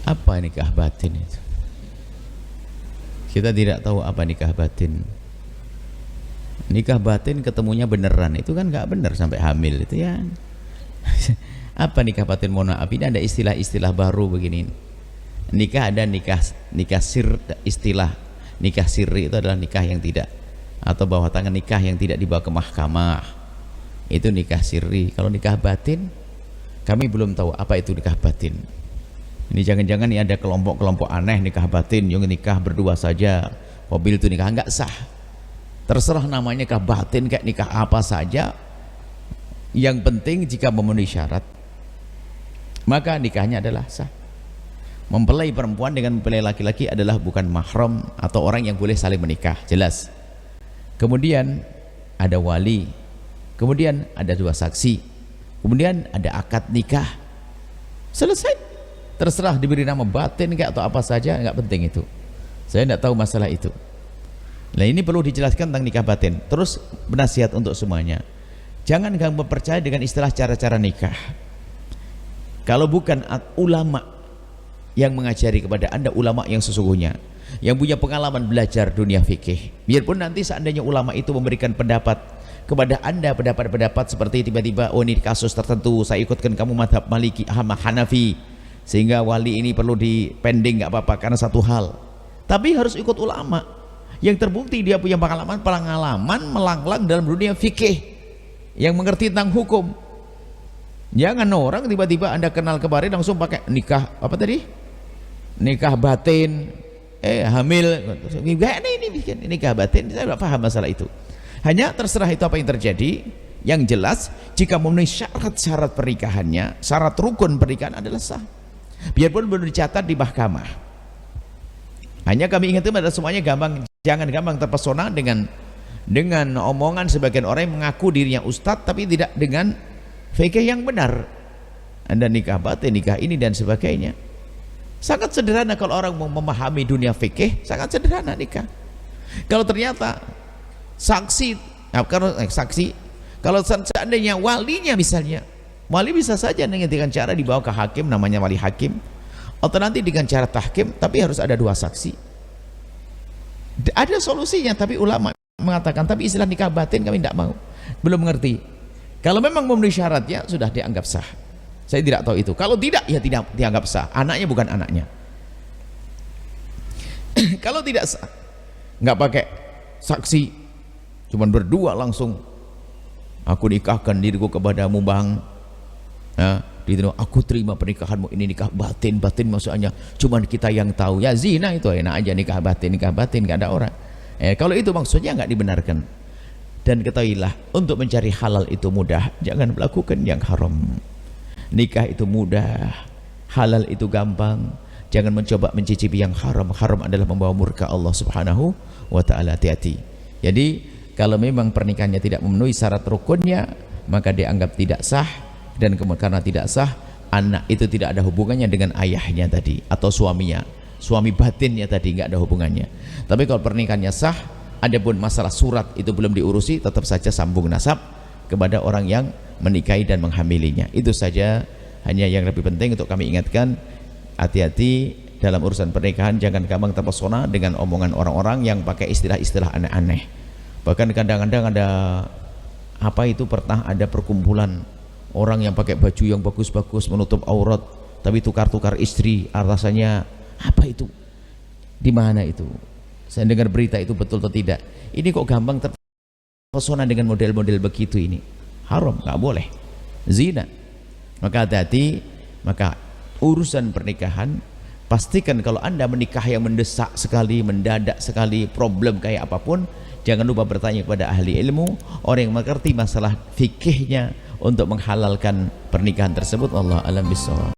Apa nikah batin itu? Kita tidak tahu apa nikah batin. Nikah batin ketemunya beneran itu kan nggak bener sampai hamil itu ya. Apa nikah batin? Mohon maaf, ini ada istilah-istilah baru begini. Nikah ada nikah sir, istilah nikah sirri itu adalah nikah yang tidak, atau bawah tangan nikah yang tidak dibawa ke mahkamah, itu nikah sirri. Kalau nikah batin kami belum tahu apa itu nikah batin. Ini jangan-jangan ini ada kelompok-kelompok aneh nikah batin yang nikah berdua saja, mobil itu nikah, nggak sah. Terserah namanya nikah batin kayak nikah apa saja, yang penting jika memenuhi syarat maka nikahnya adalah sah. Mempelai perempuan dengan mempelai laki-laki adalah bukan mahram atau orang yang boleh saling menikah, jelas. Kemudian ada wali, kemudian ada dua saksi, kemudian ada akad nikah, selesai. Terserah diberi nama batin kayak atau apa saja, nggak penting itu. Saya tidak tahu masalah itu. Nah, ini perlu dijelaskan tentang nikah batin. Terus benasihat untuk semuanya, jangan gampang percaya dengan istilah cara-cara nikah. Kalau bukan ulama yang mengajari kepada Anda, ulama yang sesungguhnya, yang punya pengalaman belajar dunia fikih, biarpun nanti seandainya ulama itu memberikan pendapat kepada Anda, pendapat-pendapat seperti tiba-tiba, oh ini kasus tertentu saya ikutkan kamu madhab Maliki, Hanafi, sehingga wali ini perlu dipending, nggak apa-apa karena satu hal. Tapi harus ikut ulama yang terbukti dia punya pengalaman melanglang dalam dunia fikih, yang mengerti tentang hukum. Jangan orang tiba-tiba Anda kenal kemarin langsung pakai nikah apa tadi, nikah batin, hamil, ini bikin nikah batin. Saya tidak paham masalah itu. Hanya terserah itu apa yang terjadi. Yang jelas jika memenuhi syarat-syarat pernikahannya, syarat rukun pernikahan adalah sah, biarpun belum dicatat di mahkamah. Hanya kami ingatkan pada semuanya, jangan gampang terpesona dengan omongan sebagian orang yang mengaku dirinya ustadz tapi tidak dengan fikih yang benar. Anda nikah batin, nikah ini dan sebagainya. Sangat sederhana kalau orang mau memahami dunia fikih, sangat sederhana nikah. Kalau ternyata saksi, kalau seandainya walinya misalnya, wali bisa saja dengan cara dibawa ke hakim, namanya wali hakim, atau nanti dengan cara tahkim, tapi harus ada dua saksi. Ada solusinya, tapi ulama mengatakan, tapi istilah nikah batin kami tidak mau, belum mengerti. Kalau memang memenuhi syaratnya sudah dianggap sah. Saya tidak tahu itu. Kalau tidak, ya tidak dianggap sah. Anaknya bukan anaknya. Kalau tidak sah, nggak pakai saksi, cuman berdua langsung, aku nikahkan diriku kepadamu bang, aku terima pernikahanmu ini nikah batin. Batin maksudnya cuman kita yang tahu. Ya zina itu enak aja, nikah batin nggak ada orang. Kalau itu maksudnya nggak dibenarkan. Dan ketahuilah, untuk mencari halal itu mudah, jangan melakukan yang haram. Nikah itu mudah, halal itu gampang. Jangan mencoba mencicipi yang haram. Haram adalah membawa murka Allah subhanahu wa ta'ala. Hati-hati. Jadi kalau memang pernikahannya tidak memenuhi syarat rukunnya, maka dianggap tidak sah. Dan karena tidak sah, anak itu tidak ada hubungannya dengan ayahnya tadi atau suaminya, suami batinnya tadi, nggak ada hubungannya. Tapi kalau pernikahannya sah, adapun masalah surat itu belum diurusi, tetap saja sambung nasab kepada orang yang menikahi dan menghamilinya. Itu saja, hanya yang lebih penting untuk kami ingatkan, hati-hati dalam urusan pernikahan. Jangan gampang terpesona dengan omongan orang-orang yang pakai istilah-istilah aneh-aneh. Bahkan kadang-kadang ada pernah ada perkumpulan orang yang pakai baju yang bagus-bagus menutup aurat, tapi tukar-tukar istri. Rasanya apa itu? Di mana itu? Saya dengar berita itu betul atau tidak? Ini kok gampang terpesona dengan model-model begitu ini? Haram, nggak boleh. Zina. Maka hati-hati. Maka urusan pernikahan, pastikan kalau Anda menikah yang mendesak sekali, mendadak sekali, problem kayak apapun, jangan lupa bertanya kepada ahli ilmu, orang yang mengerti masalah fikihnya untuk menghalalkan pernikahan tersebut. Allah alam bisawab.